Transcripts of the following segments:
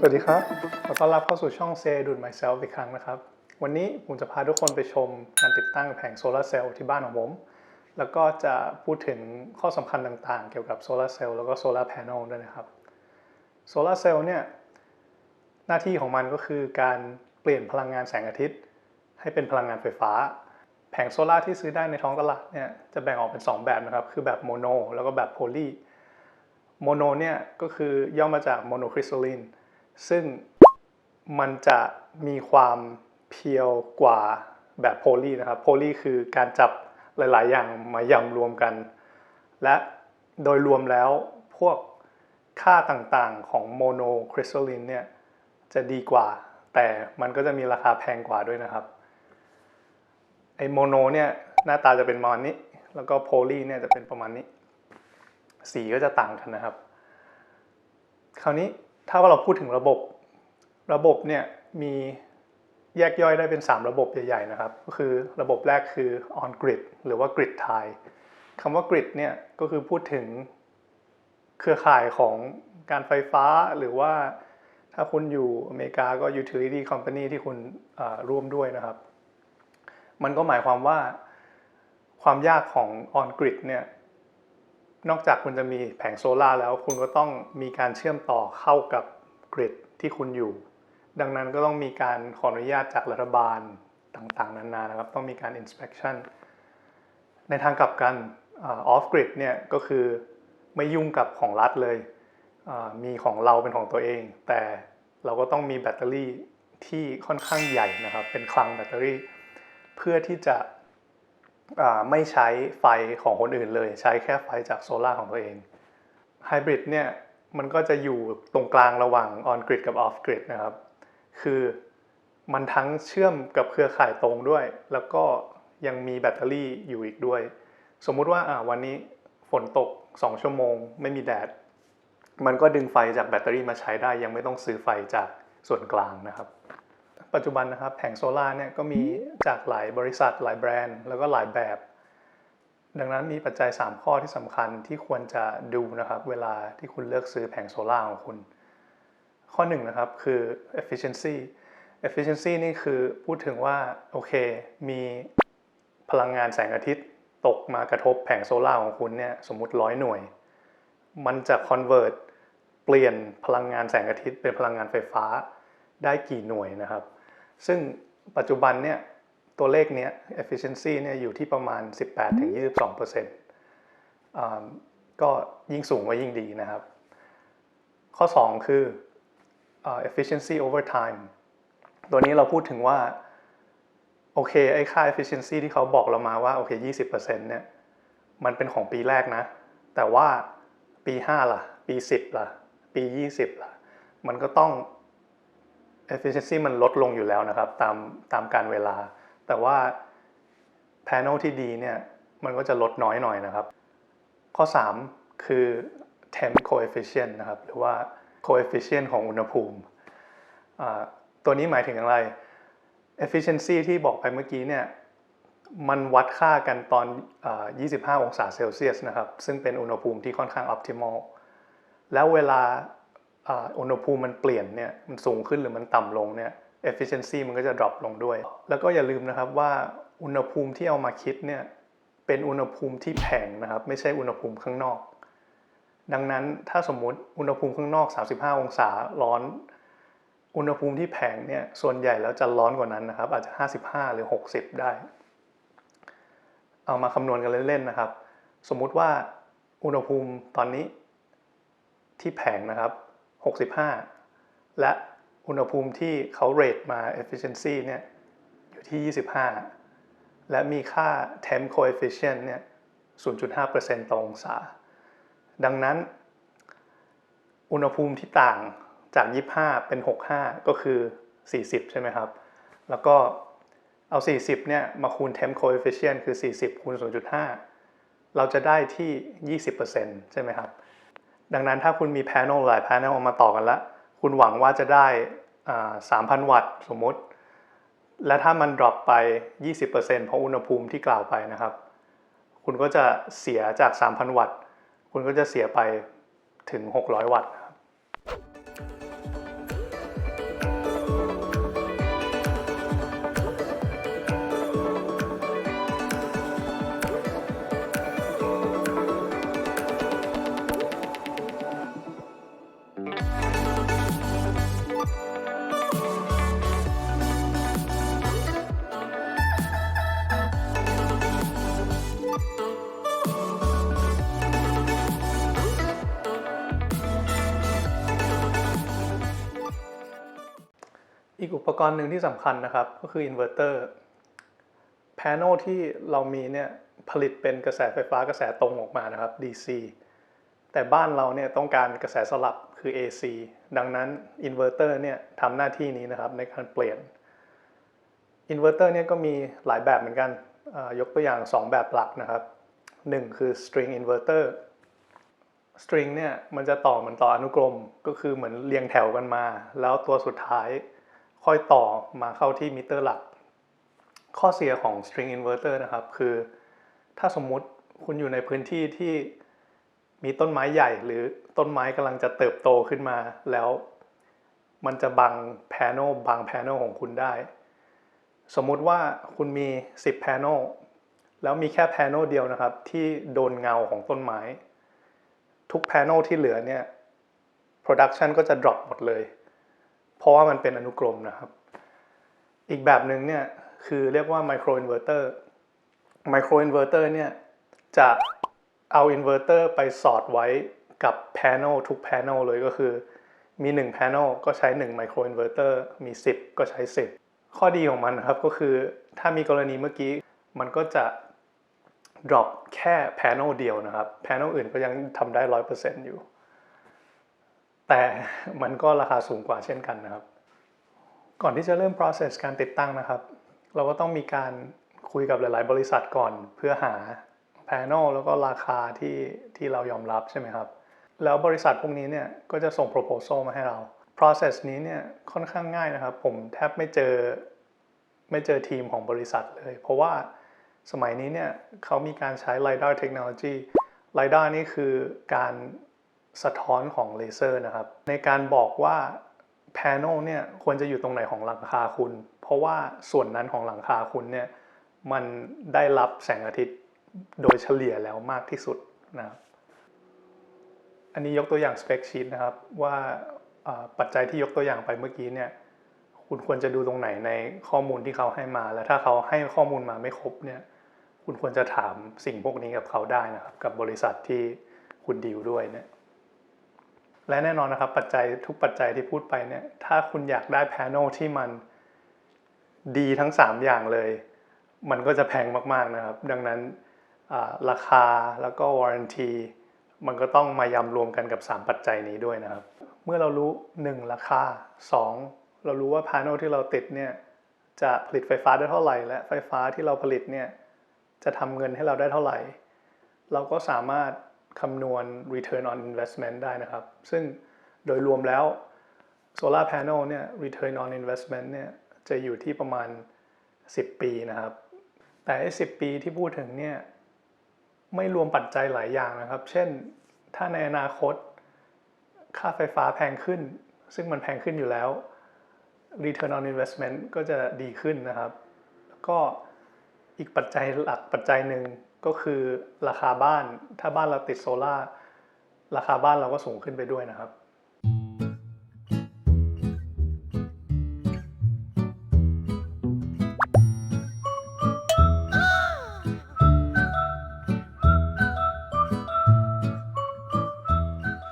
สวัสดีครับขอต้อนรับเข้าสู่ช่อง Say Do It Myself อีกครั้งนะครับวันนี้ผมจะพาทุกคนไปชมการติดตั้งแผงโซลาร์เซลล์ที่บ้านของผมแล้วก็จะพูดถึงข้อสำคัญต่างๆเกี่ยวกับโซลาร์เซลล์แล้วก็โซลาร์แผงด้วยนะครับโซลาร์เซลล์เนี่ยหน้าที่ของมันก็คือการเปลี่ยนพลังงานแสงอาทิตย์ให้เป็นพลังงานไฟฟ้าแผงโซลาร์ที่ซื้อได้ในท้องตลาดเนี่ยจะแบ่งออกเป็น2แบบนะครับคือแบบโมโนแล้วก็แบบโพลีโมโนเนี่ยก็คือย่อมาจากโมโนคริสตัลลินซึ่งมันจะมีความเพียวกว่าแบบโพลีนะครับโพลีคือการจับหลายๆอย่างมายำรวมกันและโดยรวมแล้วพวกค่าต่างๆของโมโนคริสตัลลินเนี่ยจะดีกว่าแต่มันก็จะมีราคาแพงกว่าด้วยนะครับไอโมโนเนี่ยหน้าตาจะเป็นประมาณนี้แล้วก็โพลีเนี่ยจะเป็นประมาณนี้สีก็จะต่างกันนะครับคราวนี้ถ้าว่าเราพูดถึงระบบเนี่ยมีแยกย่อยได้เป็น3ระบบใหญ่ๆนะครับก็คือระบบแรกคือ on grid หรือว่า grid tie คำว่า grid เนี่ยก็คือพูดถึงเครือข่ายของการไฟฟ้าหรือว่าถ้าคุณอยู่อเมริกาก็ utility company ที่คุณร่วมด้วยนะครับมันก็หมายความว่าความยากของ on grid เนี่ยนอกจากคุณจะมีแผงโซล่าแล้วคุณก็ต้องมีการเชื่อมต่อเข้ากับ grid ที่คุณอยู่ดังนั้นก็ต้องมีการขออนุญาตจากรัฐบาลต่างๆนานานะครับต้องมีการ inspection ในทางกลับกันoff grid เนี่ยก็คือไม่ยุ่งกับของรัฐเลยมีของเราเป็นของตัวเองแต่เราก็ต้องมีแบตเตอรี่ที่ค่อนข้างใหญ่นะครับเป็นคลังแบตเตอรี่เพื่อที่จะไม่ใช้ไฟของคนอื่นเลยใช้แค่ไฟจากโซล่าของตัวเองไฮบริดเนี่ยมันก็จะอยู่ตรงกลางระหว่าง on grid กับ off grid นะครับคือมันทั้งเชื่อมกับเครือข่ายตรงด้วยแล้วก็ยังมีแบตเตอรี่อยู่อีกด้วยสมมุติว่าวันนี้ฝนตก2ชั่วโมงไม่มีแดดมันก็ดึงไฟจากแบตเตอรี่มาใช้ได้ยังไม่ต้องซื้อไฟจากส่วนกลางนะครับปัจจุบันนะครับแผงโซล่าเนี่ยก็มีจากหลายบริษัทหลายแบรนด์แล้วก็หลายแบบดังนั้นมีปัจจัย3ข้อที่สำคัญที่ควรจะดูนะครับเวลาที่คุณเลือกซื้อแผงโซล่าของคุณข้อ1นะครับคือ efficiency นี่คือพูดถึงว่าโอเคมีพลังงานแสงอาทิตย์ตกมากระทบแผงโซล่าของคุณเนี่ยสมมุติ100หน่วยมันจะ convert เปลี่ยนพลังงานแสงอาทิตย์เป็นพลังงานไฟฟ้าได้กี่หน่วยนะครับซึ่งปัจจุบันเนี่ยตัวเลขเนี้ย efficiency เนี่ยอยู่ที่ประมาณ 18-22% ก็ยิ่งสูงก็ยิ่งดีนะครับข้อ2คือefficiency over time ตัวนี้เราพูดถึงว่าโอเคไอ้ค่า efficiency ที่เขาบอกเรามาว่าโอเค 20% เนี่ยมันเป็นของปีแรกนะแต่ว่าปี5ล่ะปี10ล่ะปี20ล่ะมันก็ต้อง efficiency มันลดลงอยู่แล้วนะครับตามการเวลาแต่ว่า panel ที่ดีเนี่ยมันก็จะลดน้อยหน่อยนะครับข้อ3คือ temp coefficient นะครับหรือว่า coefficient ของอุณหภูมิตัวนี้หมายถึงอะไร efficiency ที่บอกไปเมื่อกี้เนี่ยมันวัดค่ากันตอน25 องศาเซลเซียสนะครับซึ่งเป็นอุณหภูมิที่ค่อนข้าง optimal แล้วเวลาอุณหภูมิมันเปลี่ยนเนี่ยมันสูงขึ้นหรือมันต่ำลงเนี่ย efficiency มันก็จะ drop ลงด้วยแล้วก็อย่าลืมนะครับว่าอุณหภูมิที่เอามาคิดเนี่ยเป็นอุณหภูมิที่แผงนะครับไม่ใช่อุณหภูมิข้างนอกดังนั้นถ้าสมมุติอุณหภูมิข้างนอก35องศาร้อนอุณหภูมิที่แผงเนี่ยส่วนใหญ่แล้วจะร้อนกว่านั้นนะครับอาจจะ55หรือ60ได้เอามาคำนวณกันเล่นๆนะครับสมมุติว่าอุณหภูมิตอนนี้ที่แผงนะครับ65และอุณหภูมิที่เขาเรทมา efficiency เนี่ยอยู่ที่25และมีค่า temp coefficient เนี่ย 0.5% ต่อองศาดังนั้นอุณหภูมิที่ต่างจาก25เป็น65ก็คือ40ใช่ไหมครับแล้วก็เอา40เนี่ยมาคูณ temp coefficient คือ40คูณ 0.5 เราจะได้ที่ 20% ใช่ไหมครับดังนั้นถ้าคุณมี panel หลาย panel ออกมาต่อกันแล้วคุณหวังว่าจะได้3,000 วัตต์สมมติและถ้ามัน drop ไป 20% เพราะอุณหภูมิที่กล่าวไปนะครับคุณก็จะเสียจาก 3,000 วัตต์คุณก็จะเสียไปถึง600 วัตต์ อีกอุปกรณ์หนึ่งที่สำคัญนะครับก็คืออินเวอร์เตอร์แผงที่เรามีเนี่ยผลิตเป็นกระแสไฟฟ้ากระแสตรงออกมานะครับ DC แต่บ้านเราเนี่ยต้องการกระแสสลับคือ AC ดังนั้นอินเวอร์เตอร์เนี่ยทำหน้าที่นี้นะครับในการเปลี่ยนอินเวอร์เตอร์เนี่ยก็มีหลายแบบเหมือนกันยกตัวอย่าง2แบบหลักนะครับ1คือ string inverter string เนี่ยมันจะต่อเหมือนต่ออนุกรมก็คือเหมือนเรียงแถวกันมาแล้วตัวสุดท้ายค่อยต่อมาเข้าที่มิเตอร์หลักข้อเสียของ string inverter นะครับคือถ้าสมมุติคุณอยู่ในพื้นที่ที่มีต้นไม้ใหญ่หรือต้นไม้กำลังจะเติบโตขึ้นมาแล้วมันจะบังแผงของคุณได้สมมุติว่าคุณมี10แผงแล้วมีแค่แผงเดียวนะครับที่โดนเงาของต้นไม้ทุกแผงที่เหลือเนี่ย production ก็จะ drop หมดเลยเพราะว่ามันเป็นอนุกรมนะครับอีกแบบหนึ่งเนี่ยคือเรียกว่า micro inverter เนี่ยจะเอาอินเวอร์เตอร์ไปสอดไว้กับแผงทุกแผงเลยก็คือมี1แผงก็ใช้1 micro inverter มี10ก็ใช้10ข้อดีของมันนะครับก็คือถ้ามีกรณีเมื่อกี้มันก็จะ drop แค่แผงเดียวนะครับแผงอื่นก็ยังทำได้ 100% อยู่แต่มันก็ราคาสูงกว่าเช่นกันนะครับก่อนที่จะเริ่ม process การติดตั้งนะครับเราก็ต้องมีการคุยกับหลายๆบริษัทก่อนเพื่อหาแผงแล้วก็ราคาที่เรายอมรับใช่ไหมครับแล้วบริษัทพวกนี้เนี่ยก็จะส่ง proposal มาให้เรา process นี้เนี่ยค่อนข้างง่ายนะครับผมแทบไม่เจอทีมของบริษัทเลยเพราะว่าสมัยนี้เนี่ยเขามีการใช้ LiDAR technology LiDAR นี่คือการสะท้อนของเลเซอร์นะครับในการบอกว่าแผงเนี่ยควรจะอยู่ตรงไหนของหลังคาคุณเพราะว่าส่วนนั้นของหลังคาคุณเนี่ยมันได้รับแสงอาทิตย์โดยเฉลี่ยแล้วมากที่สุดนะครับอันนี้ยกตัวอย่าง spec sheet นะครับว่าปัจจัยที่ยกตัวอย่างไปเมื่อกี้เนี่ยคุณควรจะดูตรงไหนในข้อมูลที่เขาให้มาและถ้าเขาให้ข้อมูลมาไม่ครบเนี่ยคุณควรจะถามสิ่งพวกนี้กับเขาได้นะครับกับบริษัทที่คุณดีลด้วยเนี่ยและแน่นอนนะครับทุกปัจจัยที่พูดไปเนี่ยถ้าคุณอยากได้แผงที่มันดีทั้ง3อย่างเลยมันก็จะแพงมากๆนะครับดังนั้นราคาแล้วก็ warranty มันก็ต้องมายำรวมกันกับ3ปัจจัยนี้ด้วยนะครับเมื่อเรารู้1ราคา2เรารู้ว่าแผงที่เราติดเนี่ยจะผลิตไฟฟ้าได้เท่าไหร่และไฟฟ้าที่เราผลิตเนี่ยจะทำเงินให้เราได้เท่าไหร่เราก็สามารถคำนวณ return on investment ได้นะครับซึ่งโดยรวมแล้ว solar panel เนี่ย return on investment เนี่ยจะอยู่ที่ประมาณ10 ปีนะครับแต่10 ปีที่พูดถึงเนี่ยไม่รวมปัจจัยหลายอย่างนะครับเช่นถ้าในอนาคตค่าไฟฟ้าแพงขึ้นซึ่งมันแพงขึ้นอยู่แล้ว return on investment ก็จะดีขึ้นนะครับแล้วก็อีกปัจจัยหลักปัจจัยหนึ่งก็คือราคาบ้านถ้าบ้านเราติดโซล่าราคาบ้านเราก็สูงขึ้นไปด้วยนะครับ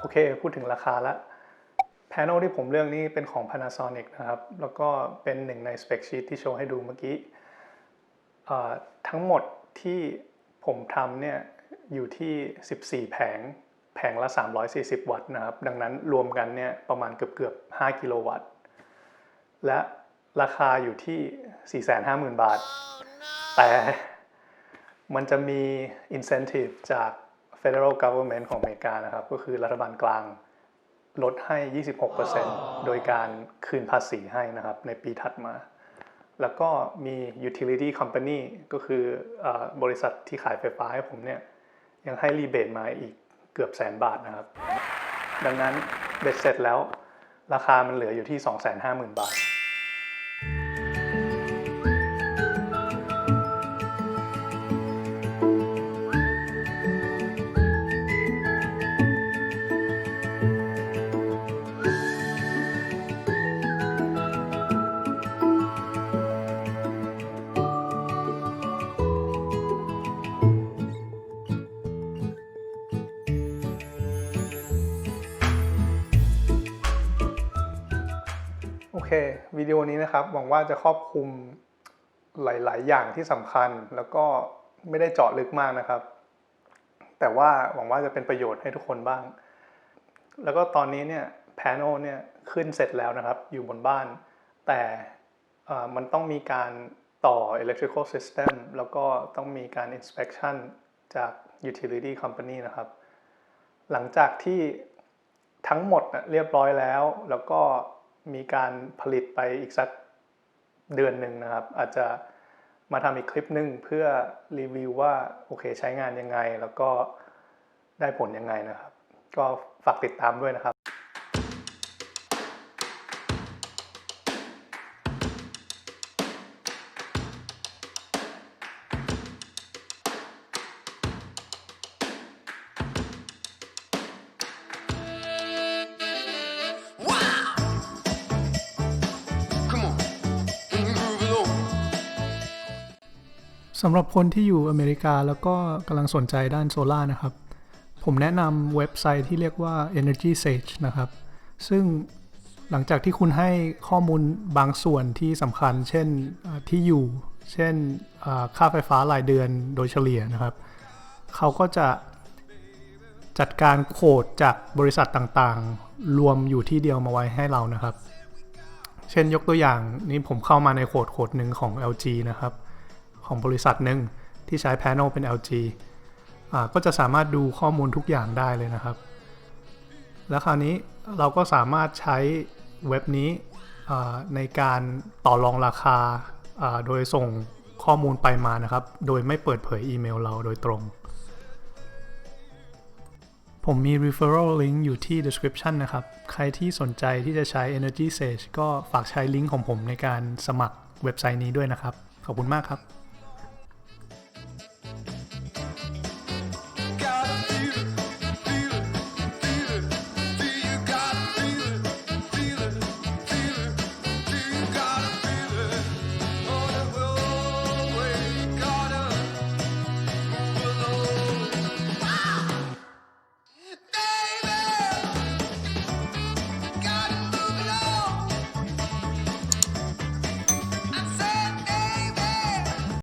โอเคพูดถึงราคาแล้วแผงที่ผมเลือกนี่เป็นของ Panasonic นะครับแล้วก็เป็นหนึ่งใน spec sheet ที่โชว์ให้ดูเมื่อกี้ทั้งหมดที่ผมทำเนี่ยอยู่ที่14แผงละ340วัตต์นะครับดังนั้นรวมกันเนี่ยประมาณเกือบ5กิโลวัตต์และราคาอยู่ที่ 450,000 บาท แต่มันจะมี incentive จาก Federal Government ของอเมริกานะครับก็คือรัฐบาลกลางลดให้ 26% โดยการคืนภาษีให้นะครับในปีถัดมาแล้วก็มี utility company ก็คือบริษัทที่ขายไฟฟ้าให้ผมเนี่ยยังให้รีเบทมาอีกเกือบ100,000 บาทนะครับดังนั้นเบ็ดเสร็จแล้วราคามันเหลืออยู่ที่ 250,000 บาท โ โอเควิดีโอนี้นะครับหวังว่าจะครอบคลุมหลายๆอย่างที่สำคัญแล้วก็ไม่ได้เจาะลึกมากนะครับแต่ว่าหวังว่าจะเป็นประโยชน์ให้ทุกคนบ้างแล้วก็ตอนนี้เนี่ย panel เนี่ยขึ้นเสร็จแล้วนะครับอยู่บนบ้านแต่มันต้องมีการต่อ electrical system แล้วก็ต้องมีการ inspection จาก utility company นะครับหลังจากที่ทั้งหมดเรียบร้อยแล้วก็มีการผลิตไปอีกสักเดือนหนึ่งนะครับอาจจะมาทำอีกคลิปหนึ่งเพื่อรีวิวว่าโอเคใช้งานยังไงแล้วก็ได้ผลยังไงนะครับก็ฝากติดตามด้วยนะครับสำหรับคนที่อยู่อเมริกาแล้วก็กำลังสนใจด้านโซล่านะครับผมแนะนำเว็บไซต์ที่เรียกว่า Energy Sage นะครับซึ่งหลังจากที่คุณให้ข้อมูลบางส่วนที่สำคัญเช่นที่อยู่เช่นค่าไฟฟ้ารายเดือนโดยเฉลี่ยนะครับเขาก็จะจัดการโคดจากบริษัทต่างๆรวมอยู่ที่เดียวมาไว้ให้เรานะครับเช่นยกตัวอย่างนี้ผมเข้ามาในโคดหนึ่งของ LG นะครับของบริษัทหนึ่งที่ใช้ panel เป็น LG ก็จะสามารถดูข้อมูลทุกอย่างได้เลยนะครับแล้วคราวนี้เราก็สามารถใช้เว็บนี้ในการต่อรองราคาโดยส่งข้อมูลไปมานะครับโดยไม่เปิดเผยอีเมลเราโดยตรงผมมี referral link อยู่ที่ description นะครับใครที่สนใจที่จะใช้ Energy Sage ก็ฝากใช้ลิงก์ของผมในการสมัครเว็บไซต์นี้ด้วยนะครับขอบคุณมากครับ